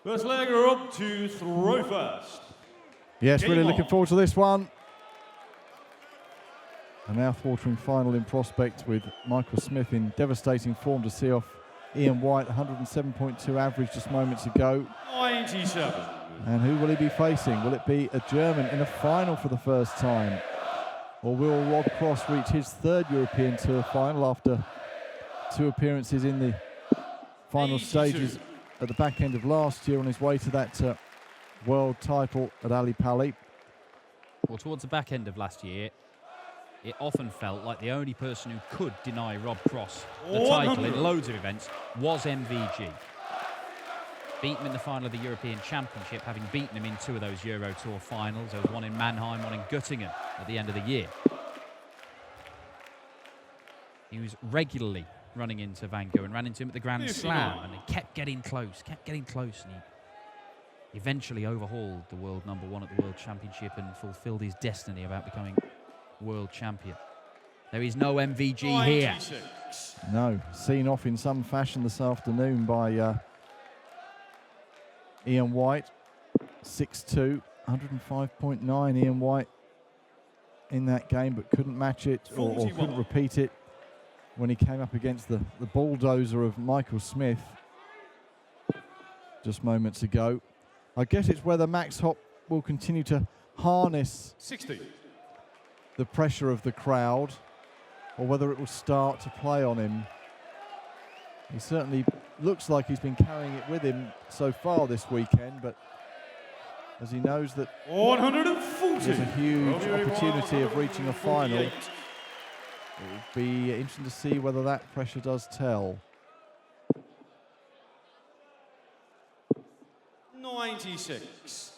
First leg, Rob to throw first. Yes, Game really on. looking forward to this one. A mouth-watering final in prospect with Michael Smith in devastating form to see off Ian White, 107.2 average just moments ago. 97. And who will he be facing? Will it be a German in a final for the first time? Or will Rob Cross reach his third European Tour final after 2 appearances in the final 82. stages at the back end of last year on his way to that world title at Ali Pali? Well, towards the back end of last year, it often felt like the only person who could deny Rob Cross the title in loads of events was MVG. Beat him in the final of the European Championship, having beaten him in 2 of those Euro Tour finals. There was one in Mannheim, one in Göttingen at the end of the year. He was regularly running into Van Gogh and ran into him at the Grand 59. Slam, and he kept getting close, and he eventually overhauled the world #1 at the World Championship and fulfilled his destiny about becoming world champion. There is no MVG here. 96. No, seen off in some fashion this afternoon by Ian White. 6-2, 105.9 Ian White in that game, but couldn't match it or couldn't repeat it when he came up against the bulldozer of Michael Smith just moments ago. I guess it's whether Max Hopp will continue to harness 60. the pressure of the crowd or whether it will start to play on him. He certainly looks like he's been carrying it with him so far this weekend, but as he knows that 140. there's a huge Robbie opportunity of reaching a final, 148. it will be interesting to see whether that pressure does tell. 96.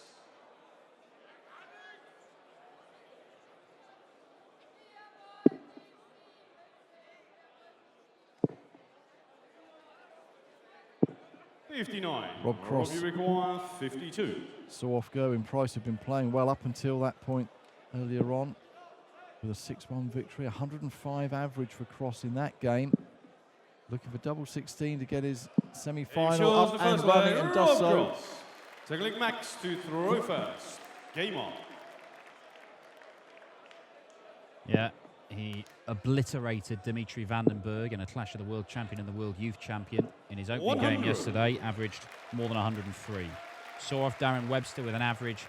Rob Cross. Robbie requires 52. Saw off go in Price have been playing well up until that point earlier on with a 6-1 victory, 105 average for Cross in that game. Looking for double 16 to get his semi-final up and running, and does so. Tackling Max to throw first. Game on. Yeah, he obliterated Dimitri Vandenberg in a clash of the world champion and the world youth champion in his opening 100. game yesterday, averaged more than 103. Saw off Darren Webster with an average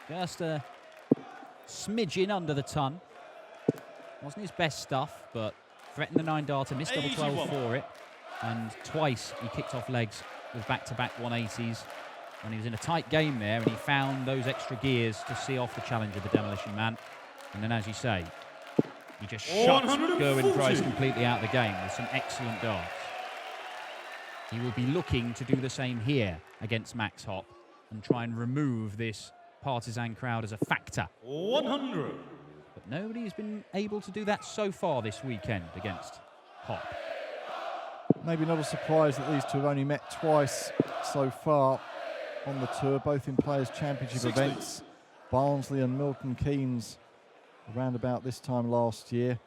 just a smidgen under the ton. Wasn't his best stuff, but threatened the 9-darter, missed double 12 81. for it, and twice he kicked off legs with back-to-back 180s. And he was in a tight game there, and he found those extra gears to see off the challenge of the Demolition Man. And then, as you say, he just shut 140. Gerwin Price completely out of the game with some excellent darts. He will be looking to do the same here against Max Hopp and try and remove this partisan crowd as a factor. 100. But nobody has been able to do that so far this weekend against Hopp. Maybe not a surprise that these two have only met twice so far on the tour, both in Players' Championship 60. events. Barnsley and Milton Keynes around about this time last year.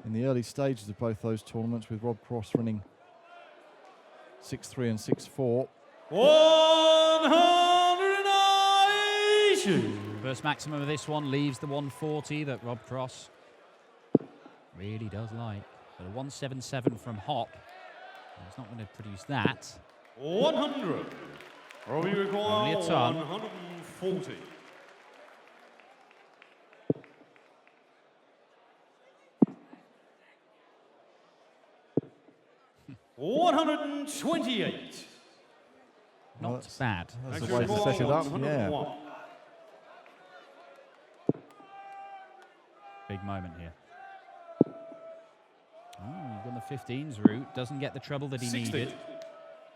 In the early stages of both those tournaments, with Rob Cross running 6-3 and 6-4. 190. First maximum of this one leaves the 140 that Rob Cross really does like. But a 177 from Hopp. He's not going to produce that. 100. Robbie Only a requires ton. 140. $128. Not Well, that's- bad. That's Extra the way to ball, set it up, 101. yeah. Big moment here. Oh, he's gone the 15s route. Doesn't get the treble that he 60. needed.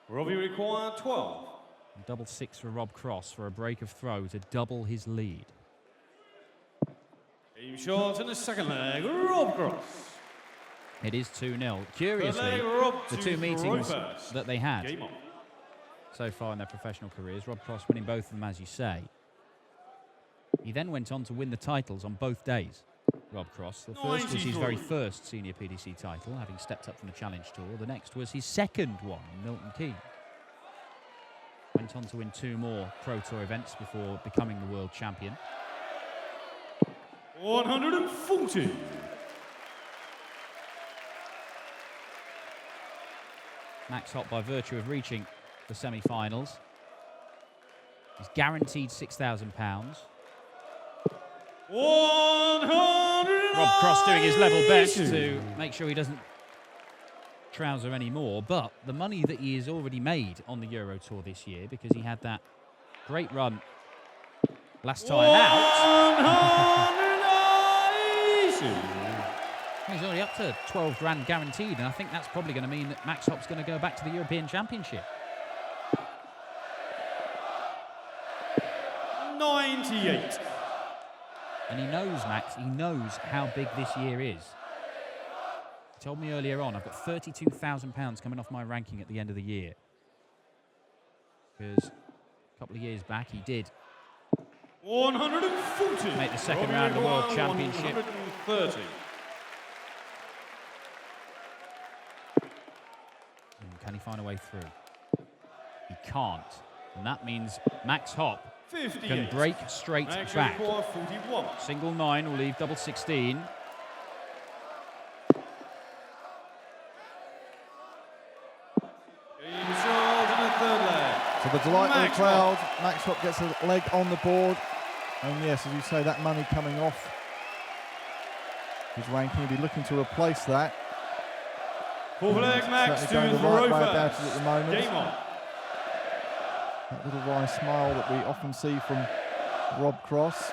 Robbie required 12. Double 6 for Rob Cross for a break of throw to double his lead. Aim shot in the second leg, Rob Cross. It is 2-0. Third Curiously, leg, Rob the to two throw meetings first. that they had Game on. so far in their professional careers, Rob Cross winning both of them, as you say. He then went on to win the titles on both days. Rob Cross. The first was his very 93. first senior PDC title, having stepped up from the Challenge Tour. The next was his second one in Milton Keynes. Went on to win 2 more Pro Tour events before becoming the world champion. 140. Max Hopp, by virtue of reaching the semi-finals, is guaranteed £6,000. Rob Cross doing his level best to make sure he doesn't trouser anymore, but the money that he has already made on the Euro Tour this year, because he had that great run last time out. He's already up to 12 grand guaranteed, and I think that's probably going to mean that Max Hopp's going to go back to the European Championship. 98. And he knows, Max, he knows how big this year is. He told me earlier on, I've got £32,000 coming off my ranking at the end of the year. Because a couple of years back, he did 140. make the second round of the World Championship. 130. Can he find a way through? He can't. And that means Max Hopp 58. can break straight Max back. record 41. Single 9 will leave double 16. So the delight of the crowd, Max Hopp gets a leg on the board. And yes, as you say, that money coming off his ranking, he'll be looking to replace that. Full leg Max to going the right way throw about it first. at the moment. Game on. That little wry smile that we often see from Rob Cross.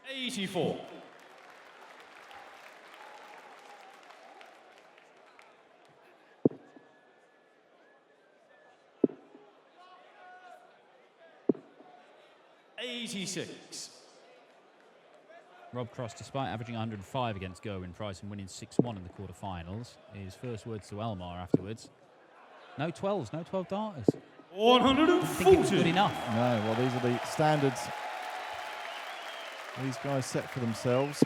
'84. '86. Rob Cross, despite averaging 105 against Gerwyn Price and winning 6-1 in the quarterfinals, his first words to Elmar afterwards: no 12s, no 12 darters. 140. I think it was good enough. No, well, these are the standards these guys set for themselves.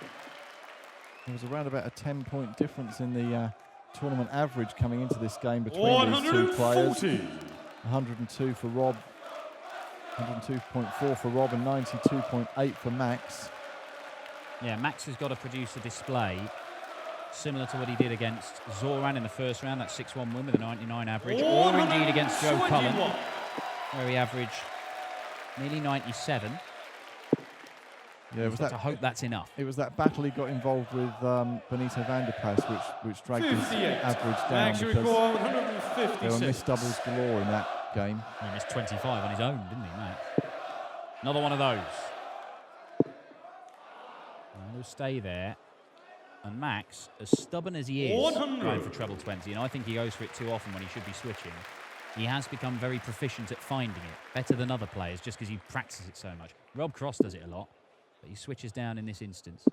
There was around about a 10-point difference in the tournament average coming into this game between these two players. 102 for Rob, 102.4 for Rob, and 92.8 for Max. Yeah, Max has got to produce a display similar to what he did against Zoran in the first round, that 6-1 win with a 99 average, or indeed against Joe Cullen, where he averaged nearly 97. Yeah, it was that. I hope that's enough. It was that battle he got involved with Benito van der Pas, which dragged his average down, because there were missed doubles galore in that game. He missed 25 on his own, didn't he, Max? Another one of those. And he'll stay there. And Max, as stubborn as he is, going for treble 20, and I think he goes for it too often when he should be switching, he has become very proficient at finding it, better than other players, just because he practices it so much. Rob Cross does it a lot, but he switches down in this instance.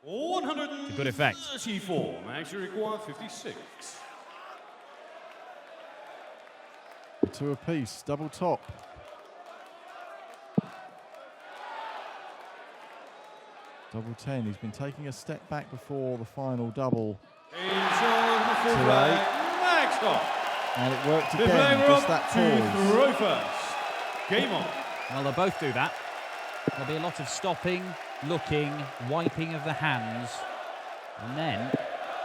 134. To good effect. Max require 56. Two apiece, double top. Double 10. He's been taking a step back before the final double. Max Hopp. And it worked again, just that pause. Throw first. Game on. Well, they'll both do that. There'll be a lot of stopping, looking, wiping of the hands, and then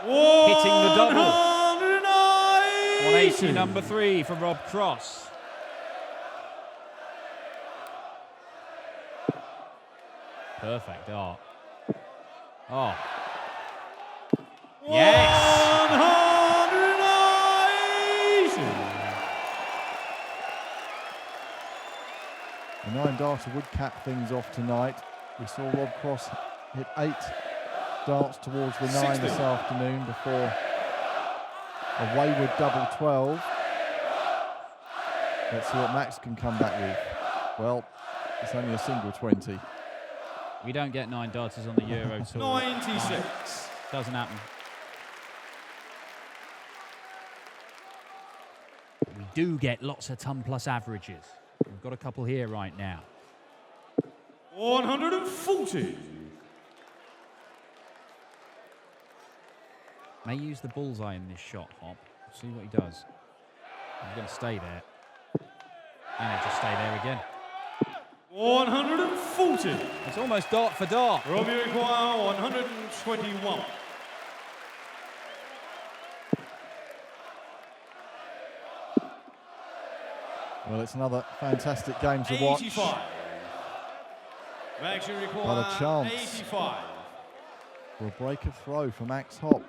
hitting the double. 180, number 3 from Rob Cross. Perfect dart. Oh. Yes! 190. The 9-darter would cap things off tonight. We saw Rob Cross hit 8 darts towards the 9 this afternoon before a wayward double 12. Let's see what Max can come back with. Well, it's only a single 20. We don't get 9 darters on the Euro Tour. 96. Doesn't happen. We do get lots of ton plus averages. We've got a couple here right now. 140. May use the bullseye in this shot, Hopp. See what he does. He's going to stay there. And he'll just stay there again. 140. It's almost dart for dart. Rob, you require 121. Well, it's another fantastic game to watch. 85. Max, you require But a chance 85. for a break of throw for Max Hopp.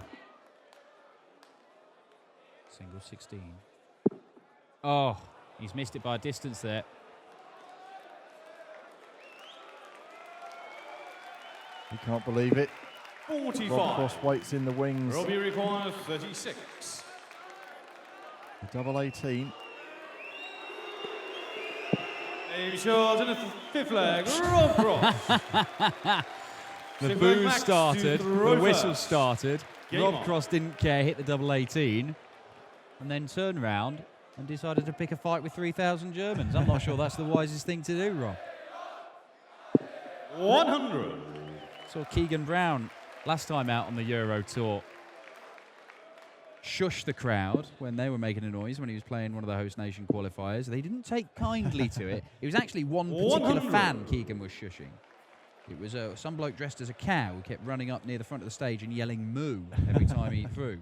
Single 16. Oh, he's missed it by a distance there. He can't believe it. 45. Rob Cross waits in the wings. Rob, you require 36. The double 18. A shot and a fifth leg. Rob Cross. The Signalling booze Max started, to the throw whistle first. started. Game Rob on. Cross didn't care, hit the double 18, and then turned round and decided to pick a fight with 3,000 Germans. I'm not sure that's the wisest thing to do, Rob. 100. Saw Keegan Brown last time out on the Euro Tour shush the crowd when they were making a noise when he was playing one of the host nation qualifiers. They didn't take kindly to it. It was actually one particular 100. fan Keegan was shushing. It was some bloke dressed as a cow who kept running up near the front of the stage and yelling moo every time he threw.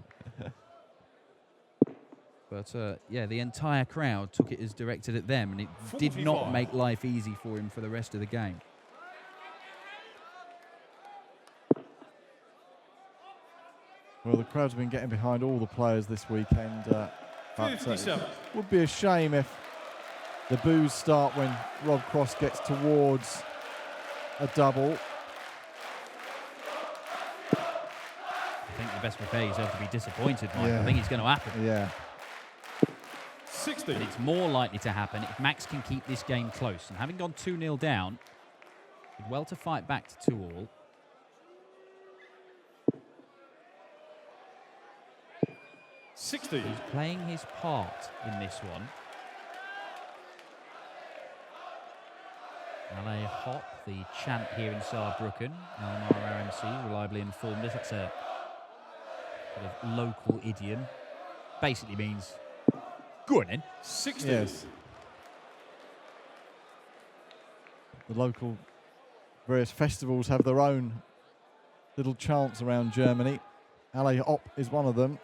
But yeah, the entire crowd took it as directed at them, and it did not 45. make life easy for him for the rest of the game. Well, the crowd's been getting behind all the players this weekend. But, 57. it would be a shame if the boos start when Rob Cross gets towards a double. I think you best prepare yourself to be disappointed, Mike. Yeah. I think it's going to happen. Yeah. 60. But it's more likely to happen if Max can keep this game close. And having gone 2-0 down, did well to fight back to 2-all. 60. He's playing his part in this one. LA Hopp, the chant here in Saarbrucken. Elmar RMC reliably informed us. That's a sort of local idiom. Basically means, go on then. 60. Yes. The local various festivals have their own little chants around Germany. LA Hopp is one of them,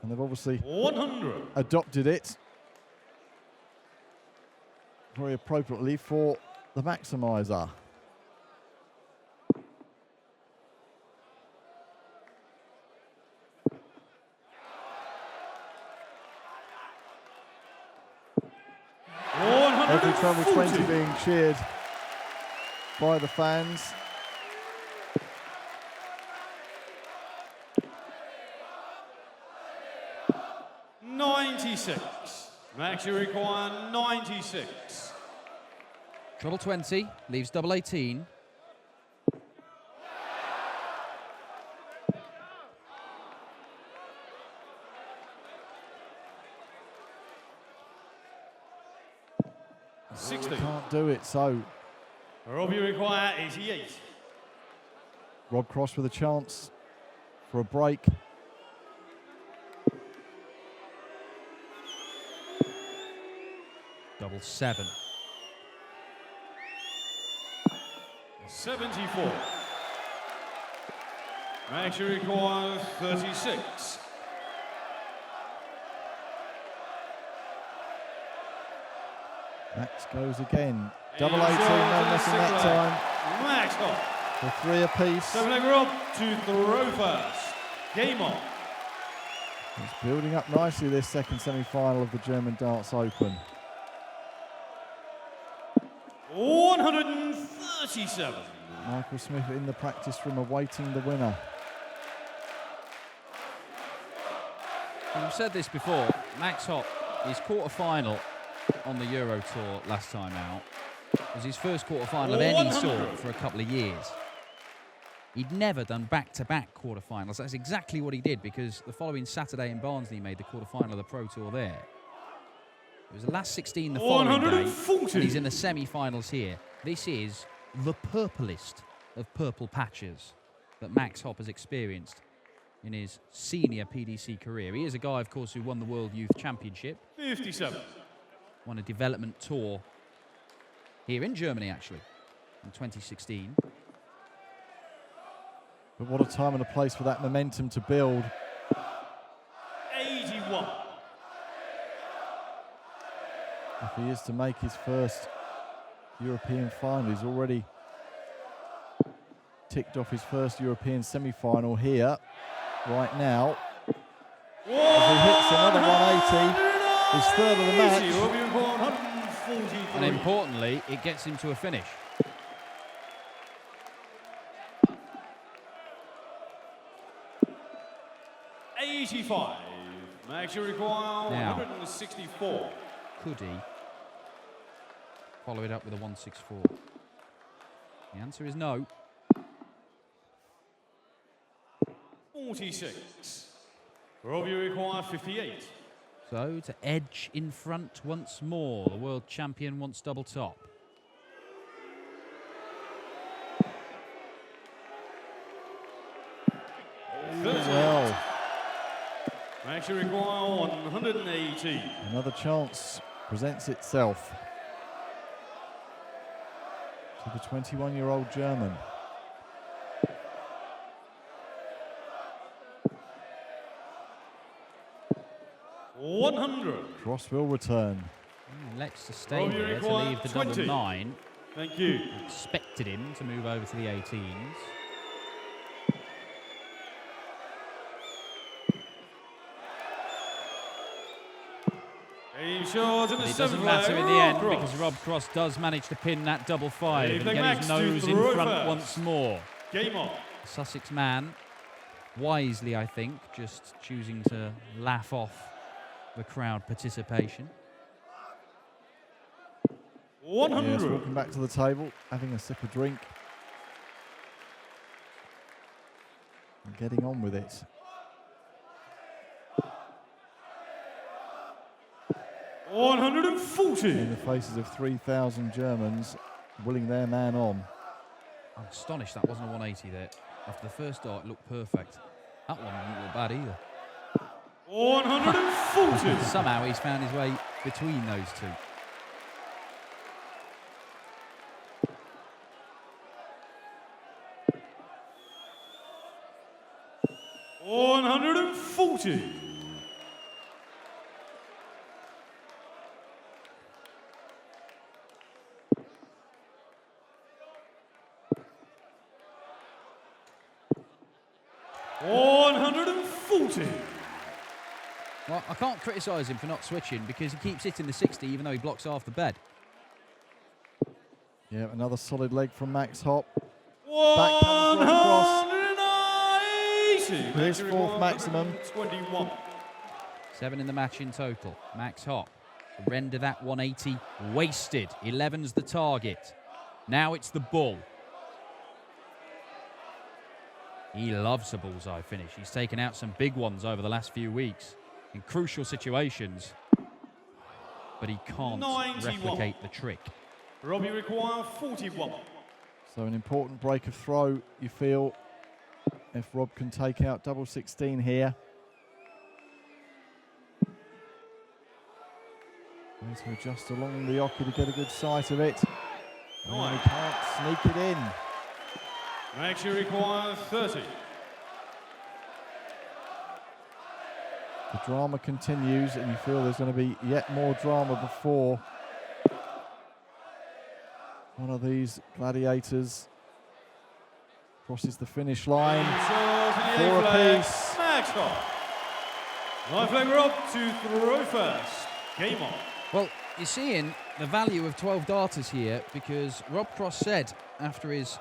and they've obviously 100. adopted it very appropriately for the maximizer. Every treble 20 being cheered by the fans. Max, you require 96. Treble 20, leaves double 18. Can't do it, so Rob, you require 88. Rob Cross with a chance for a break. Double 7. 74. Max, you require 36. Max goes again. Double 18, no missing that time. Max Hopp. For 3 apiece. 7 leg Rob to throw first. Game on. It's building up nicely, this second semi-final of the German Darts Open. 137. Michael Smith in the practice room awaiting the winner. We've said this before, Max Hopp, his quarter-final on the Euro Tour last time out was his first quarter-final of any sort for a couple of years. He'd never done back-to-back quarter-finals. That's exactly what he did, because the following Saturday in Barnsley he made the quarter-final of the Pro Tour there. It was the last 16 the following day, and he's in the semi-finals here. This is the purplest of purple patches that Max Hopp has experienced in his senior PDC career. He is a guy, of course, who won the World Youth Championship. 57. Won a development tour here in Germany, actually, in 2016. But what a time and a place for that momentum to build. 81. If he is to make his first European final, he's already ticked off his first European semi-final here, right now. As he hits another 180, his third of the match. And importantly, it gets him to a finish. Max, you require 164. Could he follow it up with a 164? The answer is no. 46. Rob, you require 58. So to edge in front once more, the world champion wants double top. Well, Max, you require 180. another chance presents itself to the 21-year-old German. 100. Cross will return. Elects to stay there to leave the 20. double 9. Thank you. Expected him to move over to the 18s. But it doesn't matter in the end because Rob Cross does manage to pin that double 5 and get his nose in front once more. Game on. Sussex man, wisely I think, just choosing to laugh off the crowd participation. 100. Yes, walking back to the table, having a sip of drink. And getting on with it. 140. In the faces of 3,000 Germans willing their man on. I'm astonished that wasn't a 180 there. After the first dart, it looked perfect. That one didn't look bad either. 140. Somehow he's found his way between those two. $140. Well, I can't criticise him for not switching because he keeps hitting the 60 even though he blocks half the bed. Yeah, another solid leg from Max Hopp. Back comes Rob Cross. 180. His fourth maximum. 21. 7 in the match in total. Max Hopp to render that 180 wasted. 11's the target. Now it's the bull. He loves a bullseye finish. He's taken out some big ones over the last few weeks in crucial situations, but he can't 91. replicate the trick. Robbie require 41. So an important break of throw, you feel, if Rob can take out double 16 here. Trying to adjust along the oche to get a good sight of it. And he can't sneak it in. Max, you require 30. The drama continues, and you feel there's going to be yet more drama before one of these gladiators crosses the finish line. Four apiece. Max Hopp. Live flag Rob to throw first. Game on. Well, you're seeing the value of 12 darters here because Rob Cross said after his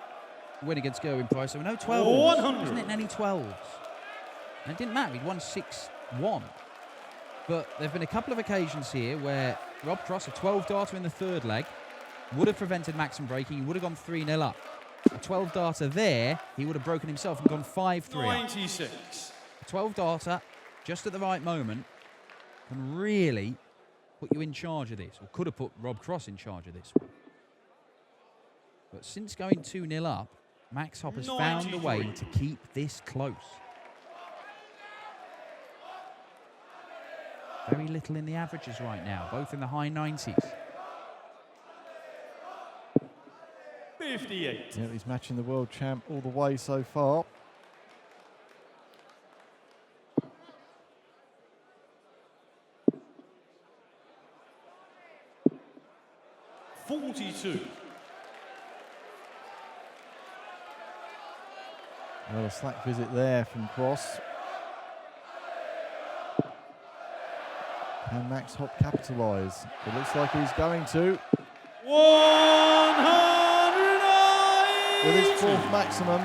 win against Gerwin Price, there were no 12s. 100. Wasn't it any 12s? And it didn't matter, he'd won 6-1. But there have been a couple of occasions here where Rob Cross, a 12 darter in the third leg, would have prevented Max from breaking, he would have gone 3-0 up. A 12 darter there, he would have broken himself and gone 5-3 up. 96. A 12 darter, just at the right moment, can really put you in charge of this, or could have put Rob Cross in charge of this one. But since going 2-0 up, Max Hopp has found a way to keep this close. Very little in the averages right now, both in the high 90s. 58. Yeah, he's matching the world champ all the way so far. Well, a slack visit there from Cross. Can Max Hopp capitalise? It looks like he's going to. 190! With his fourth maximum.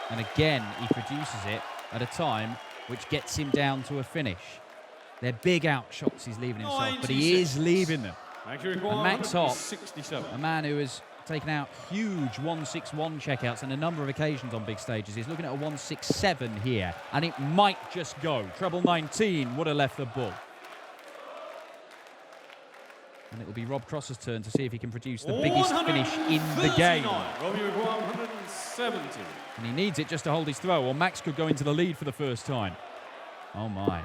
And again, he produces it at a time which gets him down to a finish. They're big out shots he's leaving himself, but he is leaving them. And Max Hopp, a man who has taken out huge 161 checkouts on a number of occasions on big stages, is looking at a 167 here, and it might just go. Treble 19 would have left the bull. And it will be Rob Cross's turn to see if he can produce the biggest finish in the game. 170. And he needs it just to hold his throw, or Max could go into the lead for the first time. Oh my.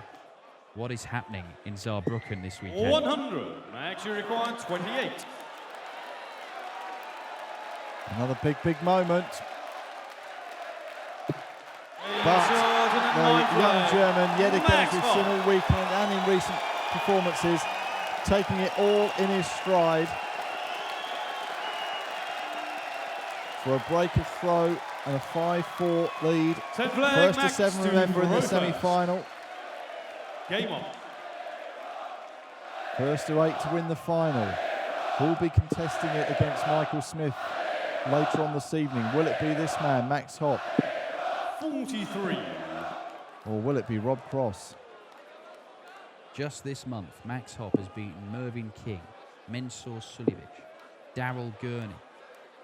What is happening in Saarbrucken this weekend? 100. Max, you require 28. Another big moment. But the young German, yet again, as we've seen all weekend and in recent performances, taking it all in his stride. For a break of throw and a 5-4 lead. First to 7, remember, in the semi-final. Game on. First to 8 to win the final. Who'll be contesting it against Michael Smith later on this evening? Will it be this man, Max Hopp? 43. Or will it be Rob Cross? Just this month, Max Hopp has beaten Mervyn King, Mensur Suljevic, Daryl Gurney,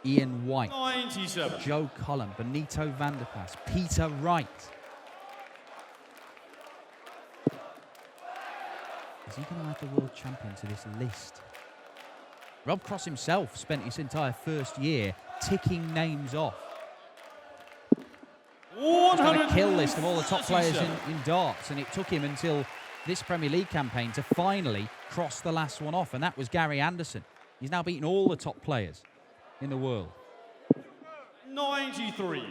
Ian White, 97. Joe Cullen, Benito van der Pas, Peter Wright. Is he going to add the world champion to this list? Rob Cross himself spent his entire first year ticking names off. He's got a kill list of all the top players in darts, and it took him until this Premier League campaign to finally cross the last one off, and that was Gary Anderson. He's now beaten all the top players in the world. 93.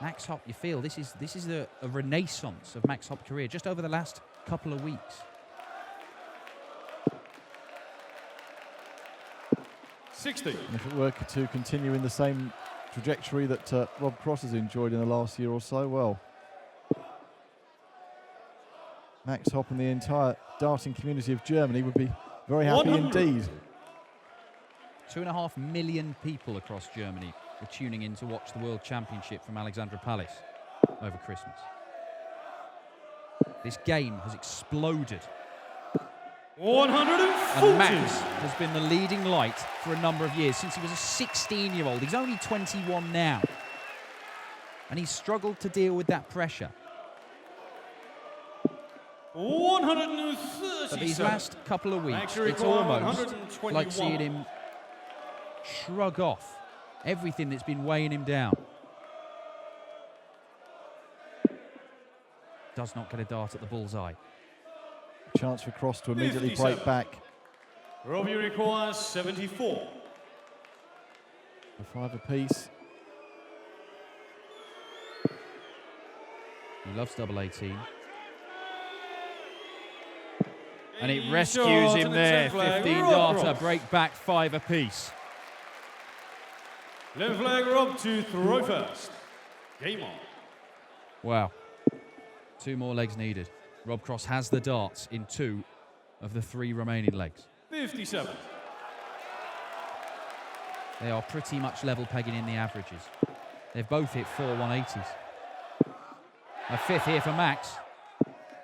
Max Hopp, you feel this is a renaissance of Max Hopp's career just over the last couple of weeks. 60. And if it were to continue in the same trajectory that Rob Cross has enjoyed in the last year or so, well, Max Hopp and the entire darting community of Germany would be very happy 100. indeed. 2.5 million people across Germany were tuning in to watch the World Championship from Alexandra Palace over Christmas. This game has exploded. 140. And Max has been the leading light for a number of years, since he was a 16-year-old. He's only 21 now. And he's struggled to deal with that pressure. 137. But these last couple of weeks, it's almost like seeing him shrug off everything that's been weighing him down. Does not get a dart at the bullseye. Chance for Cross to immediately 57. break back. Robbie requires 74. A 5 apiece. He loves double 18. And it rescues him there. 15 darter, break back 5 apiece. 11 flag Rob to throw first. Game on. Wow. 2 more legs needed. Rob Cross has the darts in 2 of the 3 remaining legs. 57. They are pretty much level pegging in the averages. They've both hit 4 180s. A 5th here for Max.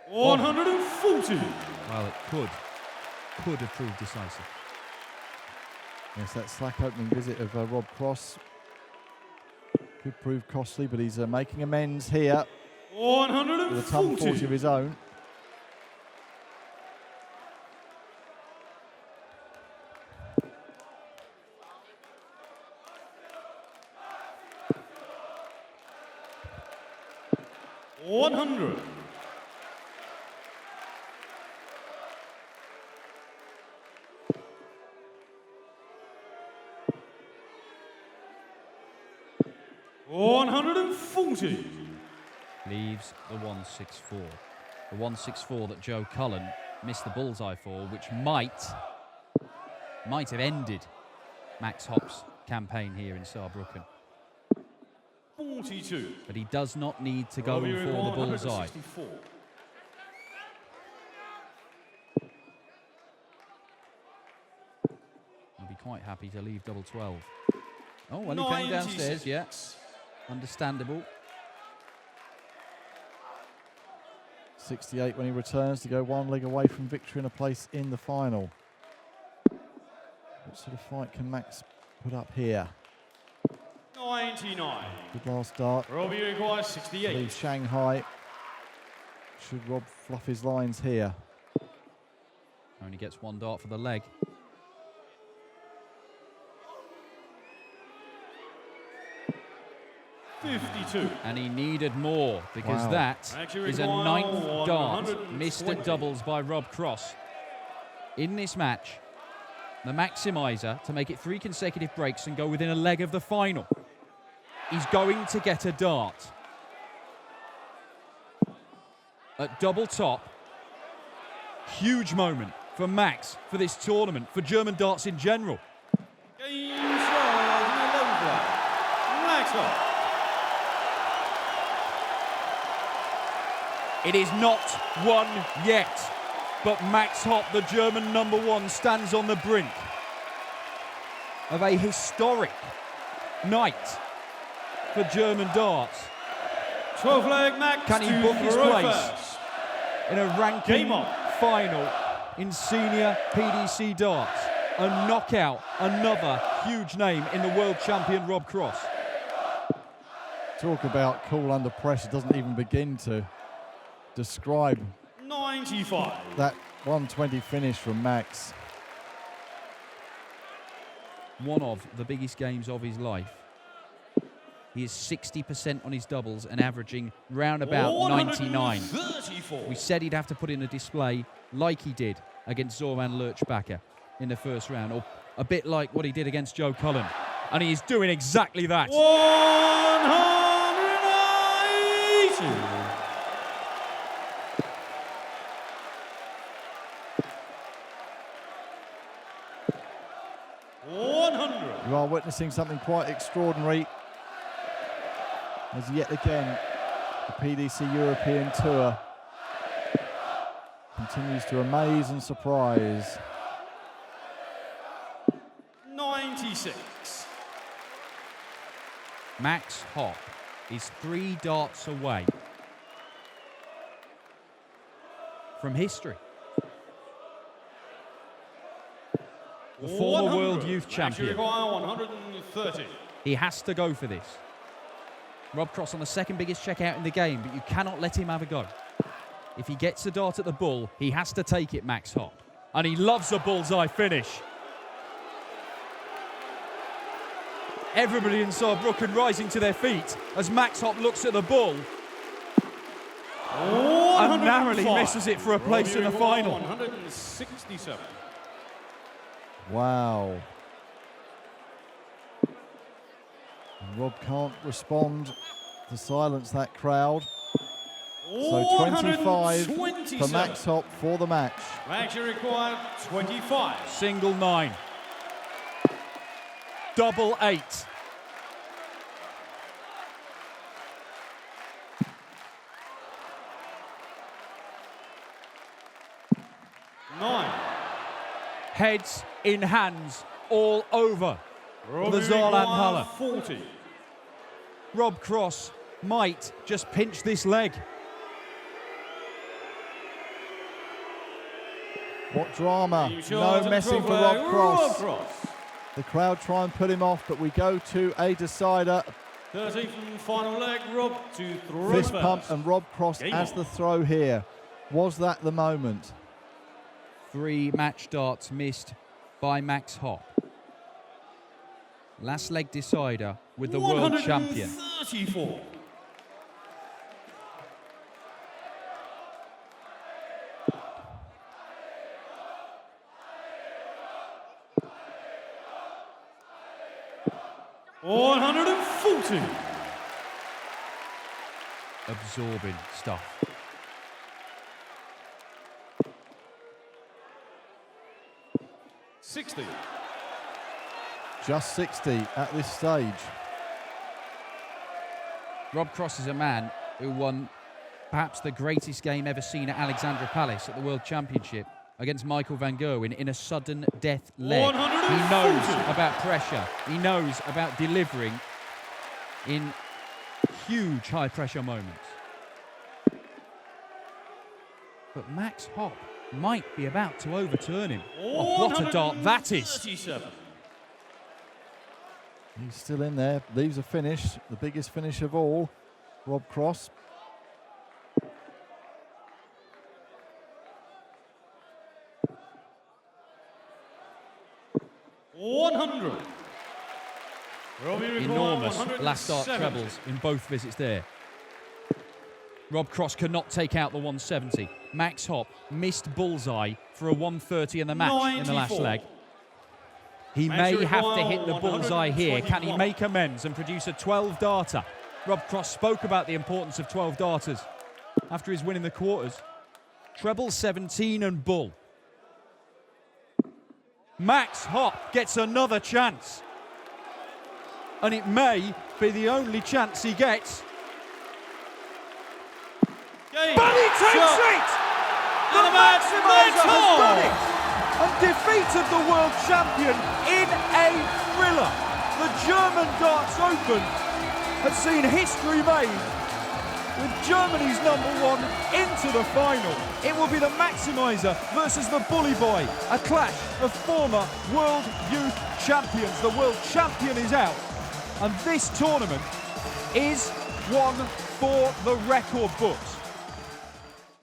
140. Well, it could have proved decisive. Yes, that slack opening visit of Rob Cross could prove costly, but he's making amends here with a ton 40 of his own. 100. $140. Leaves the 164. The 164 that Joe Cullen missed the bullseye for, which might have ended Max Hopp's campaign here in Saarbrücken. 42. But he does not need to go for the bullseye. He'll be quite happy to leave double 12. Oh, well, he came downstairs, yeah. Understandable. 68 when he returns to go one leg away from victory and a place in the final. What sort of fight can Max put up here? 99. Good last dart. Robbie requires 68. Leaves Shanghai. Should Rob fluff his lines here? Only gets one dart for the leg. 52. And he needed more, because Wow. that Actually is a require 9th dart 120. missed at doubles by Rob Cross. In this match, the maximizer to make it 3 consecutive breaks and go within a leg of the final. He's going to get a dart. At double top, huge moment for Max, for this tournament, for German darts in general. Game starts in 11th play. Max Hopp. It is not won yet, but Max Hopp, the German #1, stands on the brink of a historic night for German darts. 12th leg, Max. Can he to book his throw place first. in a ranking Game on. final in senior PDC darts and knock out another huge name in the world champion Rob Cross? Talk about cool under pressure. Doesn't even begin to describe 95. that 120 finish from Max. One of the biggest games of his life. He is 60% on his doubles and averaging round about 99. 134. We said he'd have to put in a display like he did against Zoran Lurchbacher in the first round, or a bit like what he did against Joe Cullen. And he is doing exactly that. 180. You are witnessing something quite extraordinary as yet again the PDC European Tour continues to amaze and surprise. 96. Max Hopp is 3 darts away from history. The former world youth champion. 130. He has to go for this. Rob Cross on the second biggest checkout in the game, but you cannot let him have a go. If he gets a dart at the bull, he has to take it, Max Hopp. And he loves a bullseye finish. Everybody in Saarbrücken rising to their feet as Max Hopp looks at the bull and narrowly misses it for a place in the final. 167. Wow. And Rob can't respond to silence that crowd. So 25 for Max Hopp for the match. Max, you require 25. Single 9. Double 8. Heads in hands all over the Saarland Halle. 40. Rob Cross might just pinch this leg. What drama. Team No Charles and messing for Trophy, Rob Cross. Rob Cross. The crowd try and put him off, but we go to a decider. 13th and final leg, Rob to throw Fist first. pump and Rob Cross Game as on. the throw here. Was that the moment? 3 match darts missed by Max Hopp. Last leg decider with the world champion. 134. 140. Absorbing stuff. $60. Just 60 at this stage. Rob Cross is a man who won perhaps the greatest game ever seen at Alexandra Palace at the World Championship against Michael van Gerwen in a sudden death leg. 140. He knows about pressure. He knows about delivering in huge high-pressure moments. But Max Hopp might be about to overturn him. Oh, what a dart that is. 37. He's still in there, leaves a finish, the biggest finish of all, Rob Cross. $100. Enormous last dart trebles in both visits there. Rob Cross cannot take out the 170. Max Hopp missed bullseye for a 130 in the match 94. in the last leg. He may have to hit the bullseye here. Can he 121. make amends and produce a 12-darter? Rob Cross spoke about the importance of 12 darters after his win in the quarters. Treble 17 and bull. Max Hopp gets another chance. And it may be the only chance he gets. Game. But he takes Shot. it! The And a match Maximizer has on. done it! And defeated the world champion in a thriller. The German Darts Open has seen history made with Germany's #1 into the final. It will be the Maximizer versus the Bully Boy, a clash of former world youth champions. The world champion is out, and this tournament is one for the record books.